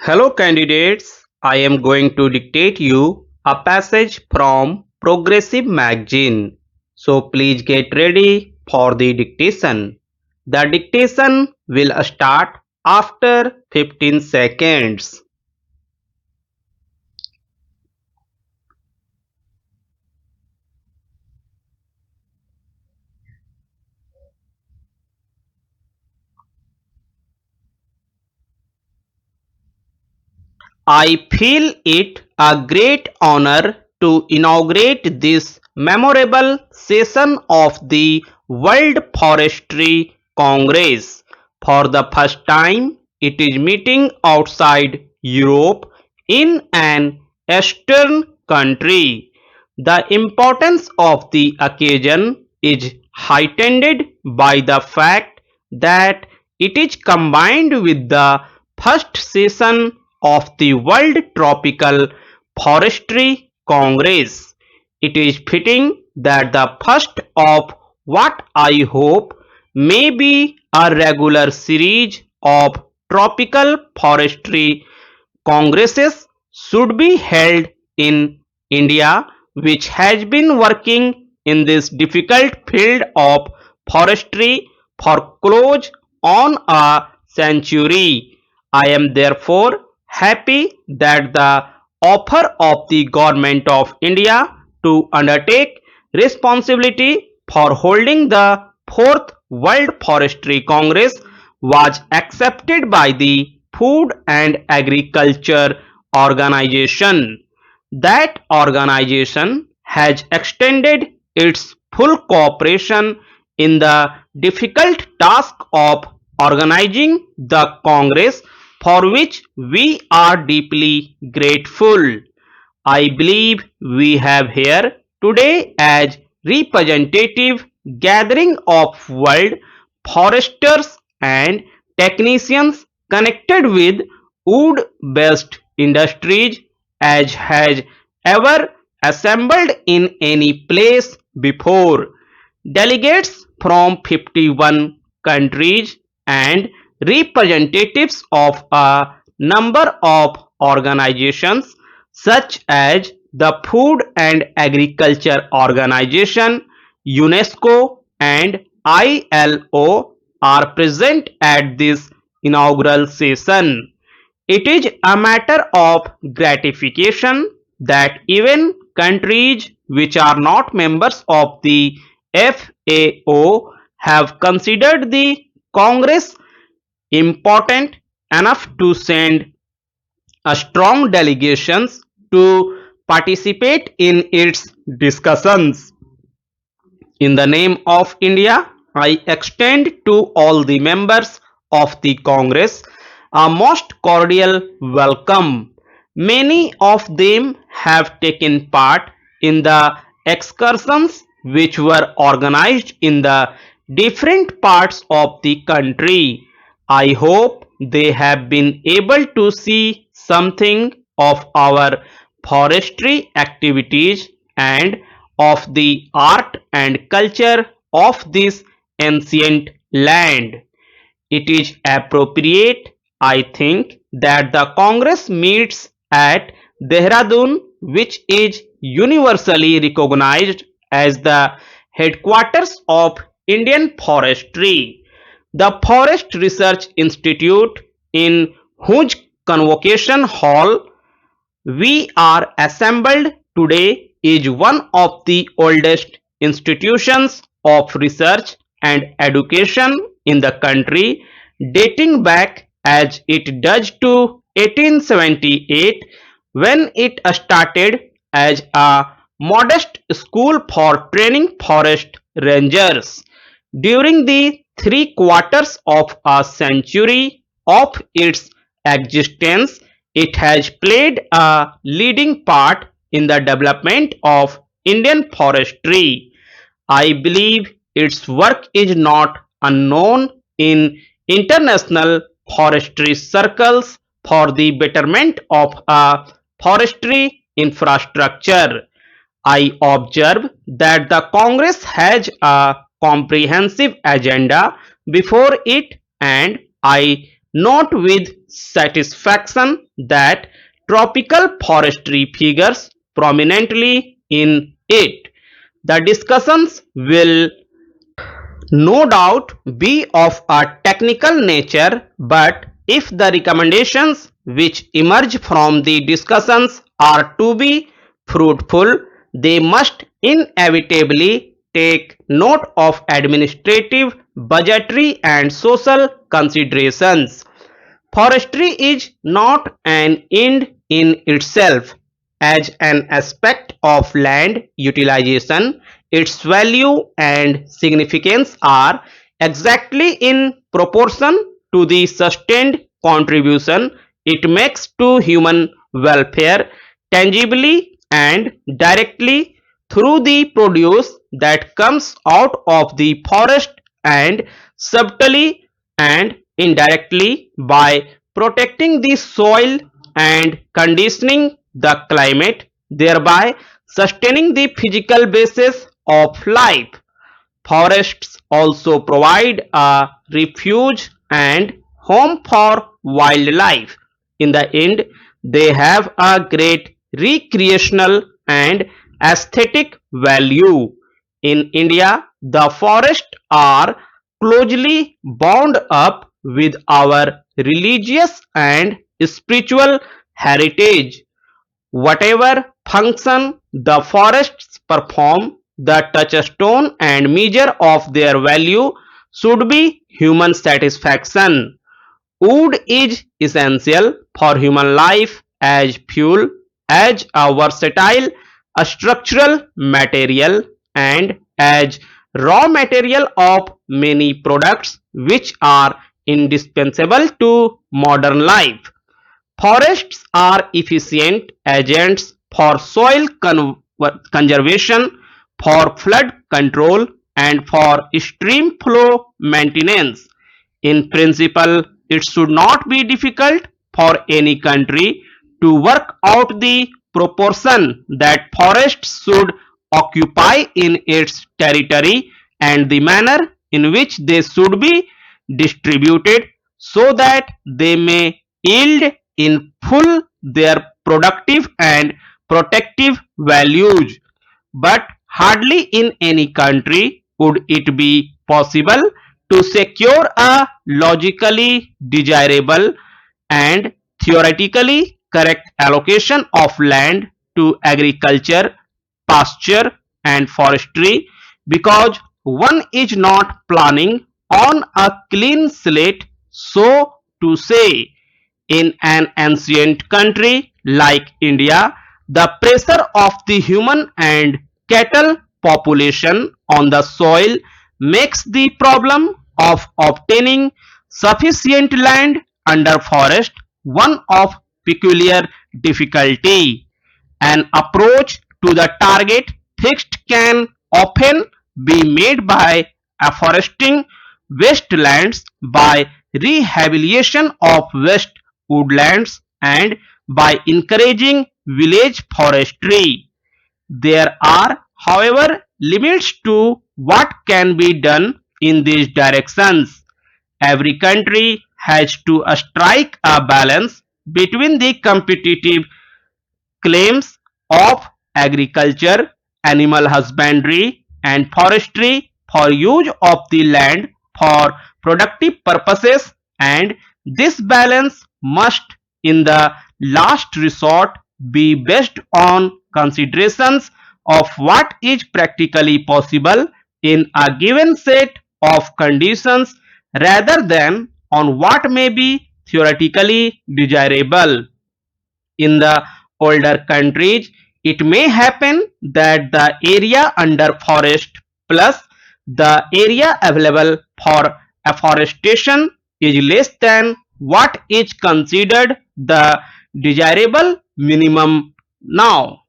Hello candidates, I am going to dictate you a passage from Progressive magazine. So please get ready for the dictation. The dictation will start after 15 seconds. I feel it a great honor to inaugurate this memorable session of the World Forestry Congress. For the first time, it is meeting outside Europe in an Eastern country. The importance of the occasion is heightened by the fact that it is combined with the first session of the World Tropical Forestry Congress. It is fitting that the first of what I hope may be a regular series of tropical forestry congresses should be held in India, which has been working in this difficult field of forestry for close on a century. I am therefore happy that the offer of the Government of India to undertake responsibility for holding the fourth World Forestry Congress was accepted by the Food and Agriculture Organization. That organization has extended its full cooperation in the difficult task of organizing the Congress, for which we are deeply grateful. I believe we have here today as representative gathering of world foresters and technicians connected with wood-based industries as has ever assembled in any place before. Delegates from 51 countries and representatives of a number of organizations such as the Food and Agriculture Organization, UNESCO, and ILO are present at this inaugural session. It is a matter of gratification that even countries which are not members of the FAO have considered the Congress important enough to send a strong delegations to participate in its discussions. In the name of India, I extend to all the members of the Congress a most cordial welcome. Many of them have taken part in the excursions which were organized in the different parts of the country. I hope they have been able to see something of our forestry activities and of the art and culture of this ancient land. It is appropriate, I think, that the Congress meets at Dehradun, which is universally recognized as the headquarters of Indian forestry. The Forest Research Institute in whose convocation hall we are assembled today is one of the oldest institutions of research and education in the country, dating back as it does to 1878, when it started as a modest school for training forest rangers. During the three-quarters of a century of its existence, it has played a leading part in the development of Indian forestry. I believe its work is not unknown in international forestry circles for the betterment of a forestry infrastructure. I observe that the Congress has a comprehensive agenda before it, and I note with satisfaction that tropical forestry figures prominently in it. The discussions will no doubt be of a technical nature, but if the recommendations which emerge from the discussions are to be fruitful, they must inevitably take note of administrative, budgetary and social considerations. Forestry is not an end in itself. As an aspect of land utilization, its value and significance are exactly in proportion to the sustained contribution it makes to human welfare tangibly and directly through the produce that comes out of the forest and subtly and indirectly by protecting the soil and conditioning the climate, thereby sustaining the physical basis of life. Forests also provide a refuge and home for wildlife. In the end, they have a great recreational and aesthetic value. In India, the forests are closely bound up with our religious and spiritual heritage. Whatever function the forests perform, the touchstone and measure of their value should be human satisfaction. Wood is essential for human life as fuel, as a versatile structural material, and as raw material of many products which are indispensable to modern life. Forests are efficient agents for soil conservation, for flood control, and for stream flow maintenance. In principle, it should not be difficult for any country to work out the proportion that forests should occupy in its territory and the manner in which they should be distributed so that they may yield in full their productive and protective values. But hardly in any country would it be possible to secure a logically desirable and theoretically correct allocation of land to agriculture, pasture and forestry because one is not planning on a clean slate, so to say. In an ancient country like India, the pressure of the human and cattle population on the soil makes the problem of obtaining sufficient land under forest one of peculiar difficulty. An approach to the target fixed can often be made by afforesting wastelands, by rehabilitation of waste woodlands, and by encouraging village forestry. There are, however, limits to what can be done in these directions. Every country has to strike a balance between the competitive claims of agriculture, animal husbandry, and forestry for use of the land for productive purposes, and this balance must, in the last resort, be based on considerations of what is practically possible in a given set of conditions rather than on what may be theoretically desirable. In the older countries, it may happen that the area under forest plus the area available for afforestation is less than what is considered the desirable minimum now.